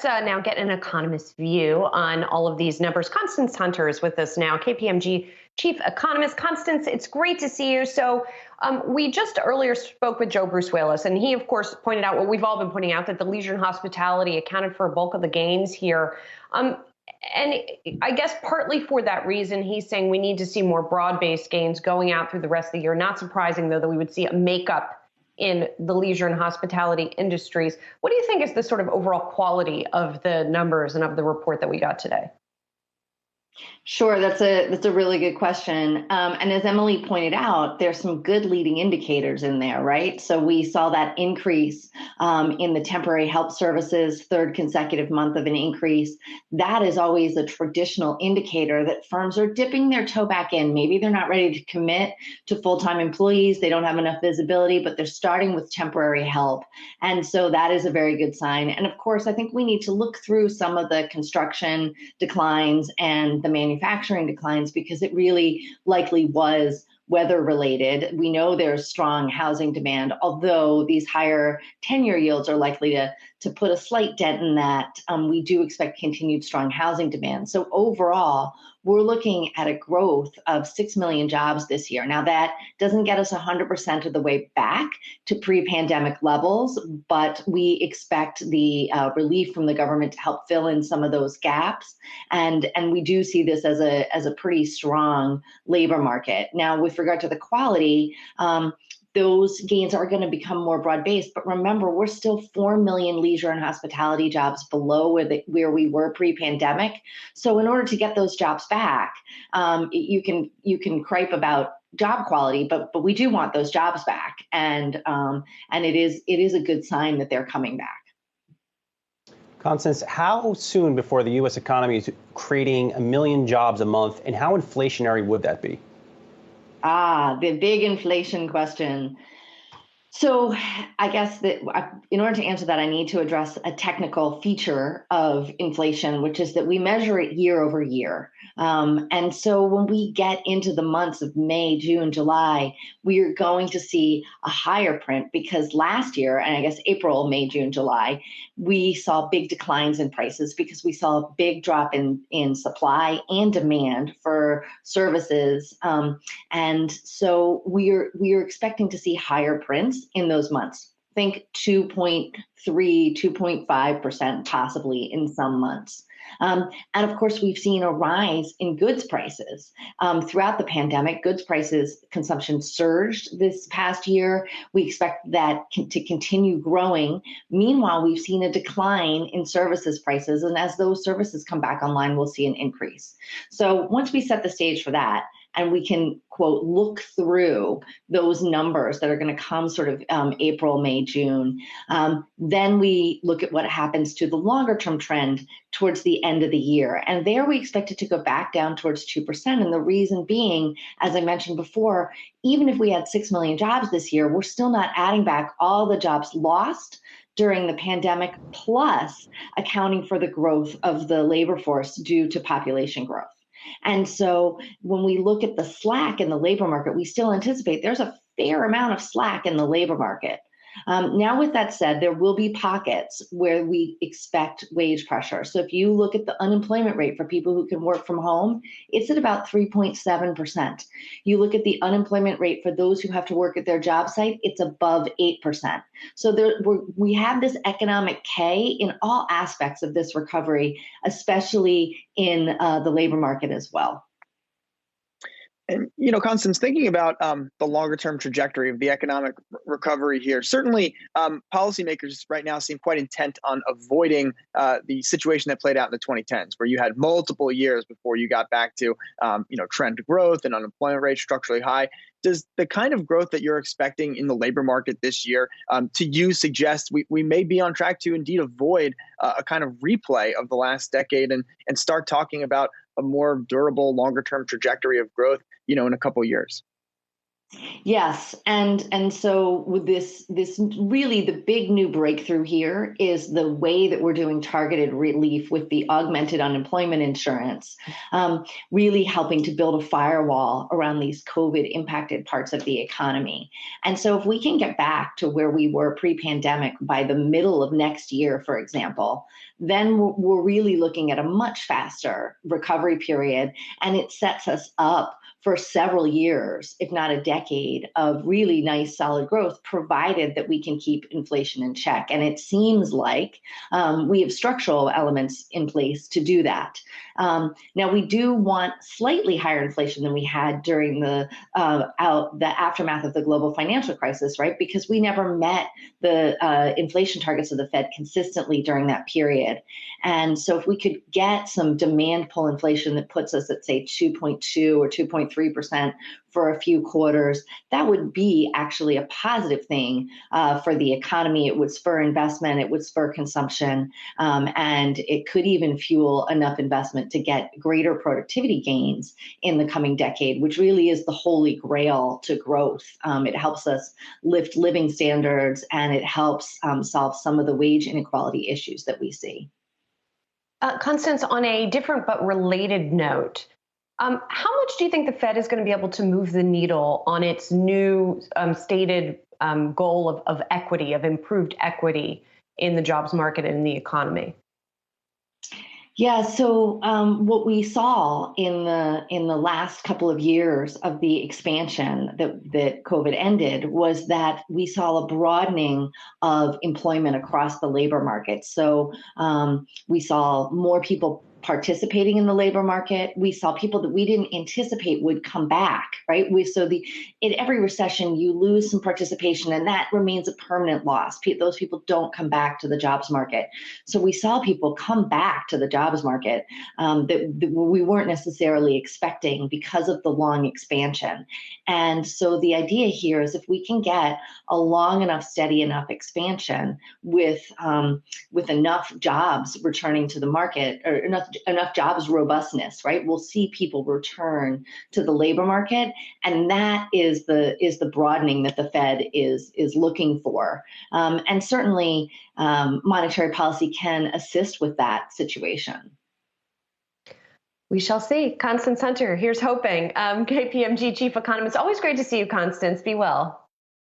now get an economist's view on all of these numbers. Constance Hunter is with us now, KPMG chief economist. Constance, it's great to see you. So we just earlier spoke with Joe Bruce Wallace, and he, of course, pointed out what we've all been pointing out, that the leisure and hospitality accounted for a bulk of the gains here. And I guess partly for that reason, he's saying we need to see more broad-based gains going out through the rest of the year. Not surprising, though, that we would see a makeup in the leisure and hospitality industries. What do you think is the sort of overall quality of the numbers and of the report that we got today? Sure, that's a really good question. And as Emily pointed out, there's some good leading indicators in there, right? So we saw that increase in the temporary help services, third consecutive month of an increase. That is always a traditional indicator that firms are dipping their toe back in. Maybe they're not ready to commit to full-time employees. They don't have enough visibility, but they're starting with temporary help. And so that is a very good sign. And of course, I think we need to look through some of the construction declines and the manufacturing declines, because it really likely was weather related. We know there's strong housing demand, although these higher 10-year yields are likely to put a slight dent in that. We do expect continued strong housing demand. So overall, we're looking at a growth of 6 million jobs this year. Now, that doesn't get us 100% of the way back to pre-pandemic levels, but we expect the relief from the government to help fill in some of those gaps. And we do see this as a pretty strong labor market. Now, with regard to the quality, those gains are going to become more broad-based. But remember, we're still 4 million leisure and hospitality jobs below where we were pre-pandemic. So in order to get those jobs back, you can gripe about job quality, but we do want those jobs back, and it is a good sign that they're coming back. Constance, how soon before the U.S. economy is creating 1 million jobs a month, and how inflationary would that be? The big inflation question. So I guess that in order to answer that, I need to address a technical feature of inflation, which is that we measure it year over year. And so when we get into the months of May, June, July, we are going to see a higher print, because last year, and I guess April, May, June, July, we saw big declines in prices because we saw a big drop in supply and demand for services. And so we are expecting to see higher prints in those months. Think 2.3, 2.5% possibly in some months. And of course, we've seen a rise in goods prices. Throughout the pandemic, goods prices consumption surged this past year. We expect that to continue growing. Meanwhile, we've seen a decline in services prices. And as those services come back online, we'll see an increase. So once we set the stage for that, and we can, quote, look through those numbers that are going to come sort of April, May, June, then we look at what happens to the longer term trend towards the end of the year. And there we expect it to go back down towards 2%. And the reason being, as I mentioned before, even if we had 6 million jobs this year, we're still not adding back all the jobs lost during the pandemic, plus accounting for the growth of the labor force due to population growth. And so when we look at the slack in the labor market, we still anticipate there's a fair amount of slack in the labor market. Now, with that said, there will be pockets where we expect wage pressure. So if you look at the unemployment rate for people who can work from home, it's at about 3.7%. You look at the unemployment rate for those who have to work at their job site, it's above 8%. So we have this economic K in all aspects of this recovery, especially in the labor market as well. And, Constance, thinking about the longer term trajectory of the economic recovery here, certainly policymakers right now seem quite intent on avoiding the situation that played out in the 2010s, where you had multiple years before you got back to, trend growth and unemployment rate structurally high. Does the kind of growth that you're expecting in the labor market this year to you suggest we may be on track to indeed avoid a kind of replay of the last decade and start talking about a more durable, longer term trajectory of growth, in a couple of years? Yes, and so with this really the big new breakthrough here is the way that we're doing targeted relief with the augmented unemployment insurance, really helping to build a firewall around these COVID impacted parts of the economy. And so if we can get back to where we were pre-pandemic by the middle of next year, for example, then we're really looking at a much faster recovery period, and it sets us up for several years, if not a decade, of really nice solid growth, provided that we can keep inflation in check. And it seems like we have structural elements in place to do that. Now, we do want slightly higher inflation than we had during the aftermath of the global financial crisis, right? Because we never met the inflation targets of the Fed consistently during that period. And so if we could get some demand pull inflation that puts us at, say, 2.2 or 2.3% for a few quarters, that would be actually a positive thing for the economy. It would spur investment, it would spur consumption, and it could even fuel enough investment to get greater productivity gains in the coming decade, which really is the holy grail to growth. It helps us lift living standards, and it helps solve some of the wage inequality issues that we see. Constance, on a different but related note, how much do you think the Fed is going to be able to move the needle on its new stated goal of equity, of improved equity in the jobs market and in the economy? Yeah, so what we saw in the last couple of years of the expansion that COVID ended was that we saw a broadening of employment across the labor market. So we saw more people participating in the labor market. We saw people that we didn't anticipate would come back, right? In every recession, you lose some participation, and that remains a permanent loss. Those people don't come back to the jobs market. So we saw people come back to the jobs market that we weren't necessarily expecting because of the long expansion. And so the idea here is if we can get a long enough, steady enough expansion with enough jobs returning to the market, or enough jobs robustness, right? We'll see people return to the labor market, and that is the broadening that the Fed is looking for. And certainly, monetary policy can assist with that situation. We shall see. Constance Hunter, here's hoping. KPMG chief economist. Always great to see you, Constance. Be well.